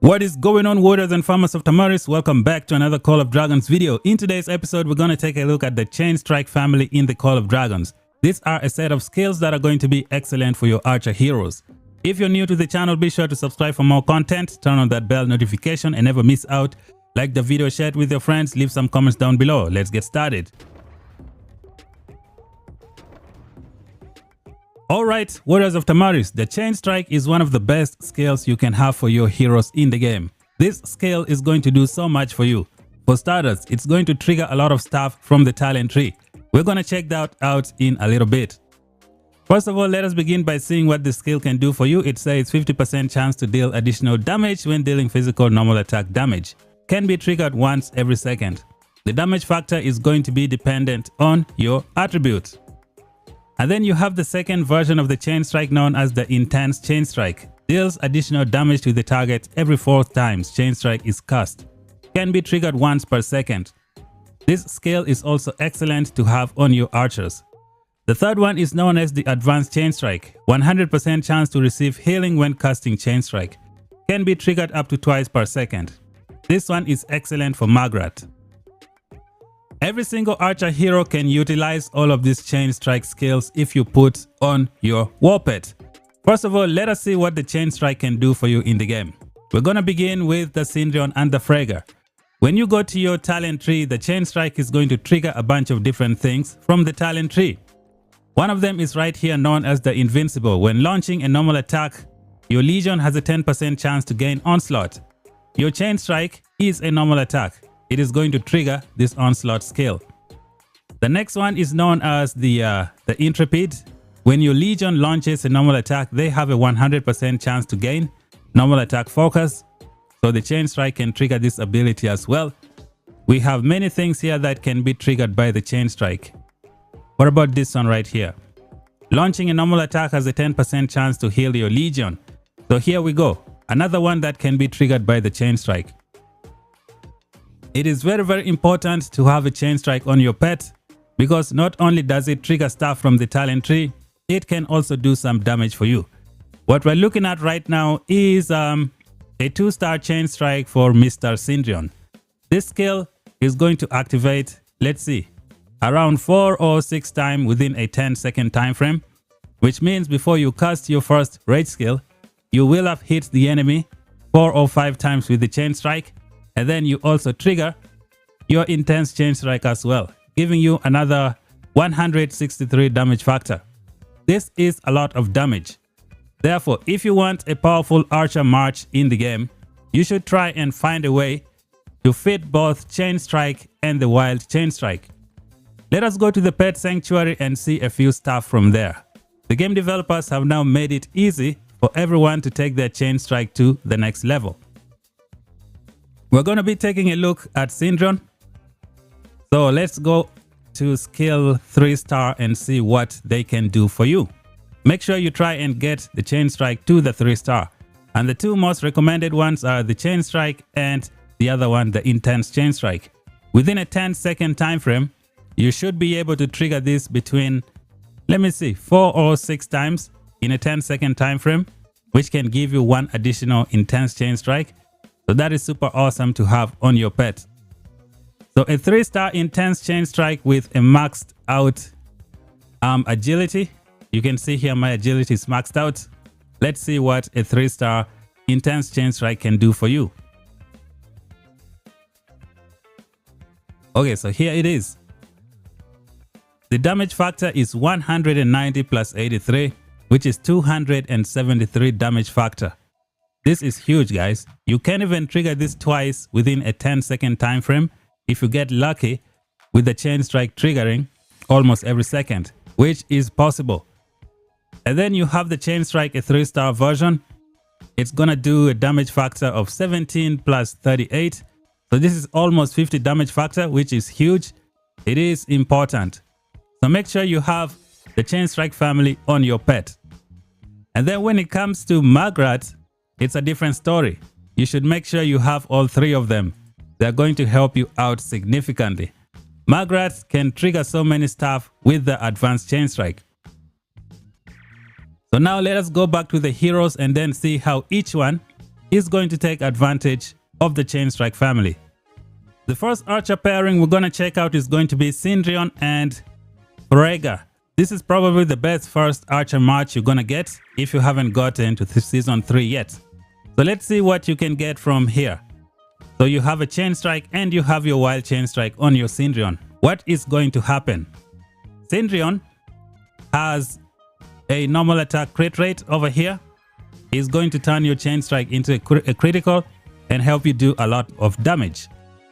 What is going on, warriors and farmers of Tamaris? Welcome back to another Call of Dragons video. In today's episode, we're going to take a look at the CHAINSTRIKE family in the Call of Dragons. These are a set of skills that are going to be excellent for your archer heroes. If you're new to the channel, be sure to subscribe for more content, turn on that bell notification and never miss out. Like the video, share it with your friends, leave some comments down below. Let's get started. Alright, warriors of Tamaris, the CHAINSTRIKE is one of the best skills you can have for your heroes in the game. This skill is going to do so much for you. For starters, it's going to trigger a lot of stuff from the talent tree. We're going to check that out in a little bit. First of all, let us begin by seeing what this skill can do for you. It says 50% chance to deal additional damage when dealing physical normal attack damage. Can be triggered once every second. The damage factor is going to be dependent on your attribute. And then you have the second version of the CHAINSTRIKE known as the Intense CHAINSTRIKE. Deals additional damage to the target every 4 times CHAINSTRIKE is cast. Can be triggered once per second. This skill is also excellent to have on your archers. The third one is known as the Advanced CHAINSTRIKE. 100% chance to receive healing when casting CHAINSTRIKE. Can be triggered up to twice per second. This one is excellent for Magrat. Every single archer hero can utilize all of these CHAINSTRIKE skills if you put on your war pet. First of all, let us see what the CHAINSTRIKE can do for you in the game. We're going to begin with the Syndrion and the Fragger. When you go to your talent tree, the CHAINSTRIKE is going to trigger a bunch of different things from the talent tree. One of them is right here known as the Invincible. When launching a normal attack, your Legion has a 10% chance to gain Onslaught. Your CHAINSTRIKE is a normal attack. It is going to trigger this Onslaught skill. The next one is known as the Intrepid. When your Legion launches a normal attack, they have a 100% chance to gain normal attack focus. So the CHAINSTRIKE can trigger this ability as well. We have many things here that can be triggered by the CHAINSTRIKE. What about this one right here? Launching a normal attack has a 10% chance to heal your Legion. So here we go. Another one that can be triggered by the CHAINSTRIKE. It is very important to have a CHAINSTRIKE on your pet because not only does it trigger stuff from the talent tree, it can also do some damage for you. What we're looking at right now is a 2-star CHAINSTRIKE for Mr. Syndrion. This skill is going to activate, let's see, around 4 or 6 times within a 10-second time frame, which means before you cast your first rage skill, you will have hit the enemy 4 or 5 times with the CHAINSTRIKE. And then you also trigger your Intense CHAINSTRIKE as well, giving you another 163 damage factor. This is a lot of damage. Therefore, if you want a powerful archer march in the game, you should try and find a way to fit both CHAINSTRIKE and the wild CHAINSTRIKE. Let us go to the pet sanctuary and see a few stuff from there. The game developers have now made it easy for everyone to take their CHAINSTRIKE to the next level. We're going to be taking a look at Syndrion. So let's go to skill 3-star and see what they can do for you. Make sure you try and get the CHAINSTRIKE to the 3-star. And the 2 most recommended ones are the CHAINSTRIKE and the other one, the Intense CHAINSTRIKE. Within a 10-second time frame, you should be able to trigger this between, let me see, 4 or 6 times in a 10-second time frame, which can give you 1 additional Intense CHAINSTRIKE. So that is super awesome to have on your pet. So a 3-star Intense CHAINSTRIKE with a maxed out agility. You can see here my agility is maxed out. Let's see what a 3-star Intense CHAINSTRIKE can do for you. Okay, so here it is. The damage factor is 190 plus 83, which is 273 damage factor. This is huge, guys. You can even trigger this twice within a 10-second time frame if you get lucky with the CHAINSTRIKE triggering almost every second, which is possible. And then you have the CHAINSTRIKE, a 3-star version. It's gonna do a damage factor of 17 plus 38. So this is almost 50 damage factor, which is huge. It is important. So make sure you have the CHAINSTRIKE family on your pet. And then when it comes to Magrat, it's a different story. You should make sure you have all 3 of them. They're going to help you out significantly. Magrat can trigger so many stuff with the Advanced CHAINSTRIKE. So now let us go back to the heroes and then see how each one is going to take advantage of the Chainstrike family. The first archer pairing we're going to check out is going to be Sindrion and Freyga. This is probably the best first archer match you're going to get if you haven't gotten to season 3 yet. So let's see what you can get from here. So you have a Chainstrike and you have your wild Chainstrike on your Sindrion. What is going to happen? Sindrion has a normal attack crit rate over here. Is going to turn your Chainstrike into a critical and help you do a lot of damage.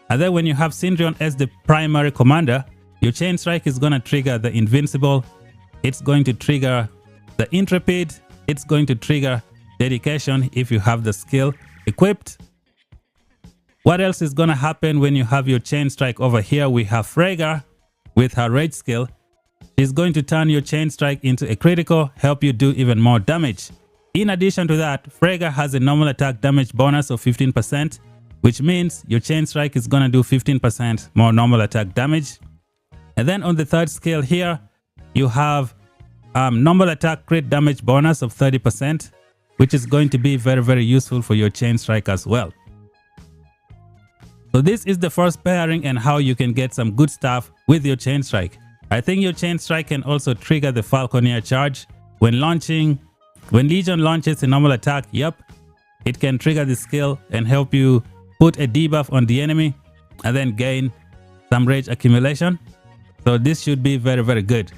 And then when you have Sindrion as the primary commander, your Chainstrike is going to trigger the Invincible. It's going to trigger the Intrepid. It's going to trigger Dedication if you have the skill equipped. What else is going to happen when you have your Chainstrike over here? We have Freyga with her Rage skill. She's going to turn your Chainstrike into a critical, help you do even more damage. In addition to that, Freyga has a normal attack damage bonus of 15%, which means your Chainstrike is going to do 15% more normal attack damage. And then on the third skill here, you have normal attack crit damage bonus of 30%, which is going to be very, very useful for your Chainstrike as well. So this is the first pairing and how you can get some good stuff with your Chainstrike. I think your Chainstrike can also trigger the Falconeer charge. When Legion launches a normal attack, yep, it can trigger the skill and help you put a debuff on the enemy and then gain some rage accumulation. So this should be very, very good.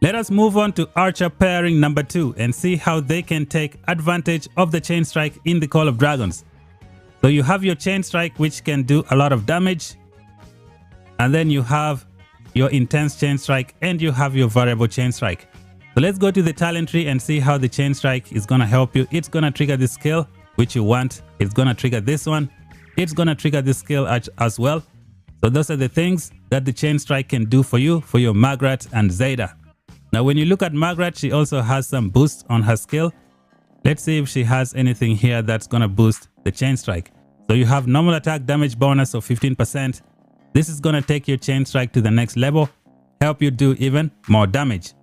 Let us move on to Archer pairing number 2 and see how they can take advantage of the Chainstrike in the Call of Dragons. So you have your Chainstrike, which can do a lot of damage. And then you have your Intense Chainstrike and you have your Variable Chainstrike. So let's go to the talent tree and see how the Chainstrike is going to help you. It's going to trigger the skill which you want. It's going to trigger this one. It's going to trigger this skill as well. So those are the things that the Chainstrike can do for you, for your Magrat and Zeta. Now when you look at Magrat, she also has some boosts on her skill. Let's see if she has anything here that's going to boost the Chainstrike. So you have normal attack damage bonus of 15%. This is going to take your Chainstrike to the next level, help you do even more damage.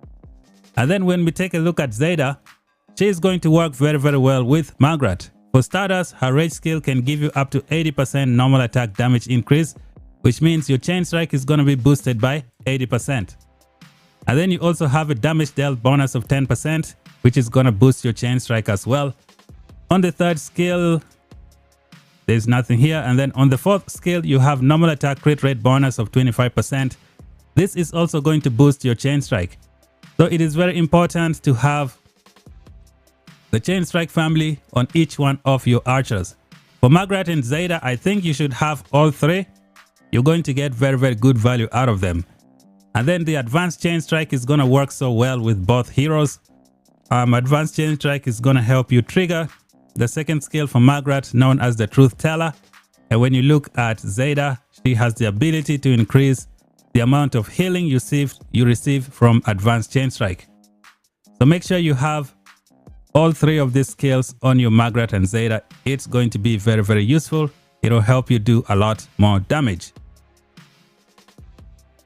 And then when we take a look at Zeta, she is going to work very, very well with Magrat. For starters, her rage skill can give you up to 80% normal attack damage increase, which means your Chainstrike is going to be boosted by 80%. And then you also have a damage dealt bonus of 10%, which is going to boost your Chainstrike as well. On the third skill, there's nothing here. And then on the fourth skill, you have normal attack crit rate bonus of 25%. This is also going to boost your Chainstrike. So it is very important to have the Chainstrike family on each one of your archers. For Magrat and Zeta, I think you should have all three. You're going to get very, very good value out of them. And then the Advanced Chainstrike is going to work so well with both heroes. Advanced Chainstrike is going to help you trigger the second skill for Magrat, known as the Truth Teller. And when you look at Zeta, she has the ability to increase the amount of healing you receive from Advanced Chainstrike. So make sure you have all three of these skills on your Magrat and Zeta. It's going to be very, very useful. It'll help you do a lot more damage.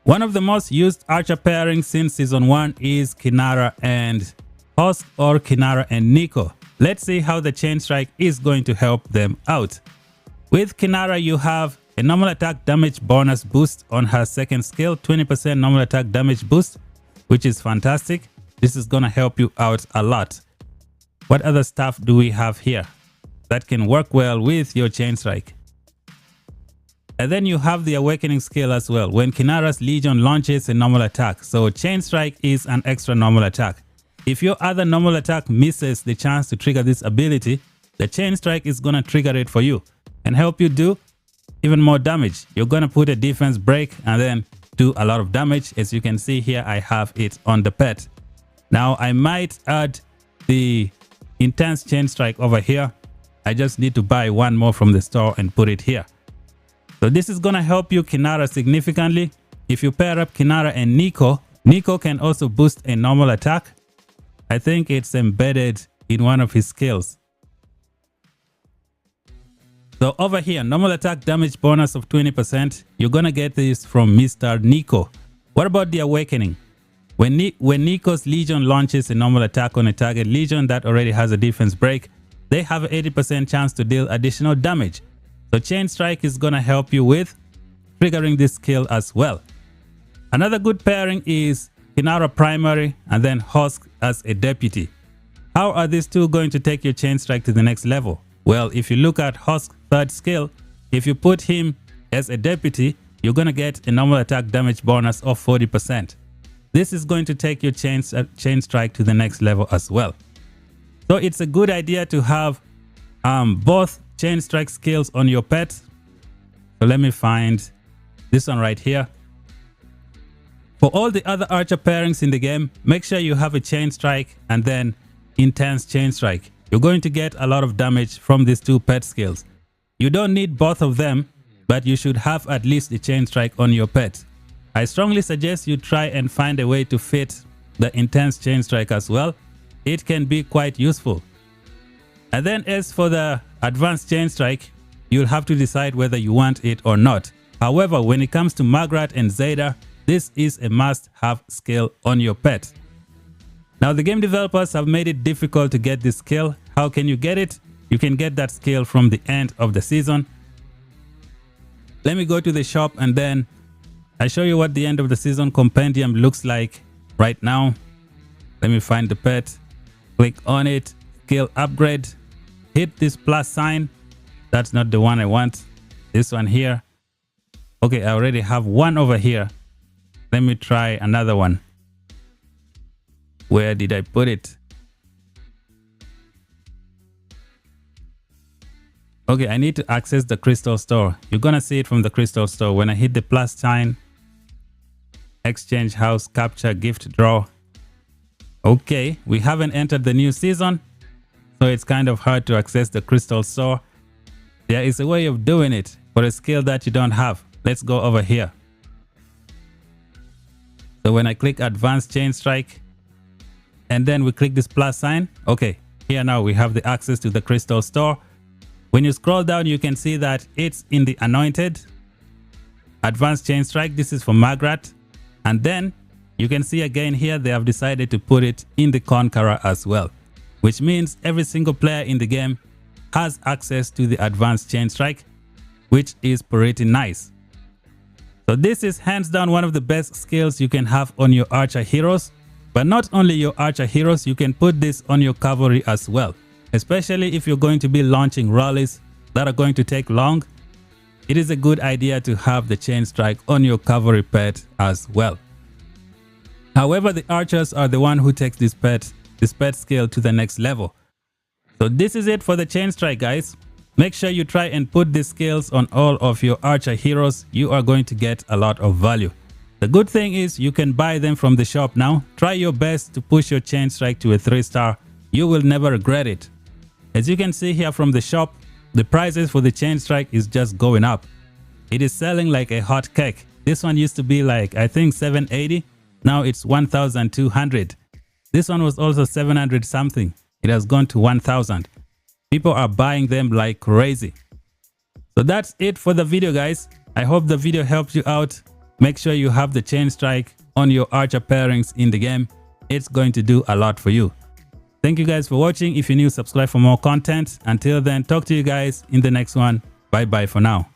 One of the most used archer pairings since season 1 is Kinara and Husk, or Kinara and Nico. Let's see how the Chainstrike is going to help them out. With Kinara, you have a normal attack damage bonus boost on her second skill, 20% normal attack damage boost, which is fantastic. This is going to help you out a lot. What other stuff do we have here that can work well with your Chainstrike? And then you have the Awakening skill as well. When Kinara's Legion launches a normal attack, so Chainstrike is an extra normal attack. If your other normal attack misses the chance to trigger this ability, the Chainstrike is going to trigger it for you and help you do even more damage. You're going to put a defense break and then do a lot of damage. As you can see here, I have it on the pet. Now I might add the Intense Chainstrike over here. I just need to buy one more from the store and put it here. So this is going to help you Kinara significantly. If you pair up Kinara and Nico, Nico can also boost a normal attack. I think it's embedded in one of his skills. So over here, normal attack damage bonus of 20%. You're going to get this from Mr. Nico. What about the Awakening? When Nico's Legion launches a normal attack on a target Legion that already has a defense break, they have an 80% chance to deal additional damage. So Chain Strike is going to help you with triggering this skill as well. Another good pairing is Kinara Primary and then Husk as a deputy. How are these two going to take your Chain Strike to the next level? Well, if you look at Husk's third skill, if you put him as a deputy, you're going to get a normal attack damage bonus of 40%. This is going to take your Chain Strike to the next level as well. So it's a good idea to have both Chain Strike skills on your pet. So let me find this one right here. For all the other archer pairings in the game, make sure you have a Chain Strike and then Intense Chain Strike. You're going to get a lot of damage from these two pet skills. You don't need both of them, but you should have at least a Chain Strike on your pet. I strongly suggest you try and find a way to fit the Intense Chain Strike as well. It can be quite useful. And then as for the Advanced Chain Strike, you'll have to decide whether you want it or not. However, when it comes to Magrat and Zeta, this is a must-have skill on your pet. Now, the game developers have made it difficult to get this skill. How can you get it? You can get that skill from the end of the season. Let me go to the shop and then I show you what the end of the season compendium looks like right now. Let me find the pet, click on it, skill upgrade, hit this plus sign. That's not the one I want. This one here. Okay, I already have one over here. Let me try another one. Where did I put it? Okay, I need to access the crystal store. You're gonna see it from the crystal store. When I hit the plus sign, exchange house, capture, gift, draw. Okay, we haven't entered the new season, so it's kind of hard to access the crystal store. There is a way of doing it for a skill that you don't have. Let's go over here. So when I click Advanced Chain Strike and then we click this plus sign, okay, here now we have the access to the crystal store. When you scroll down, you can see that it's in the Anointed. Advanced Chain Strike, this is for Magrat. And then you can see again here, they have decided to put it in the Conqueror as well, which means every single player in the game has access to the Advanced Chain Strike, which is pretty nice. So this is hands down one of the best skills you can have on your archer heroes. But not only your archer heroes, you can put this on your cavalry as well. Especially if you're going to be launching rallies that are going to take long. It is a good idea to have the Chain Strike on your cavalry pet as well. However, the archers are the one who takes this pet skill to the next level. So this is it for the Chain Strike, guys. Make sure you try and put these skills on all of your archer heroes. You are going to get a lot of value. The good thing is you can buy them from the shop now. Try your best to push your Chain Strike to a 3-star. You will never regret it. As you can see here from the shop, the prices for the Chain Strike is just going up. It is selling like a hot cake. This one used to be like, I think 780. Now it's 1,200. This one was also 700 something. It has gone to 1,000. People are buying them like crazy. So that's it for the video, guys. I hope the video helped you out. Make sure you have the Chain Strike on your archer pairings in the game. It's going to do a lot for you. Thank you guys for watching. If you're new, subscribe for more content. Until then, talk to you guys in the next one. Bye bye for now.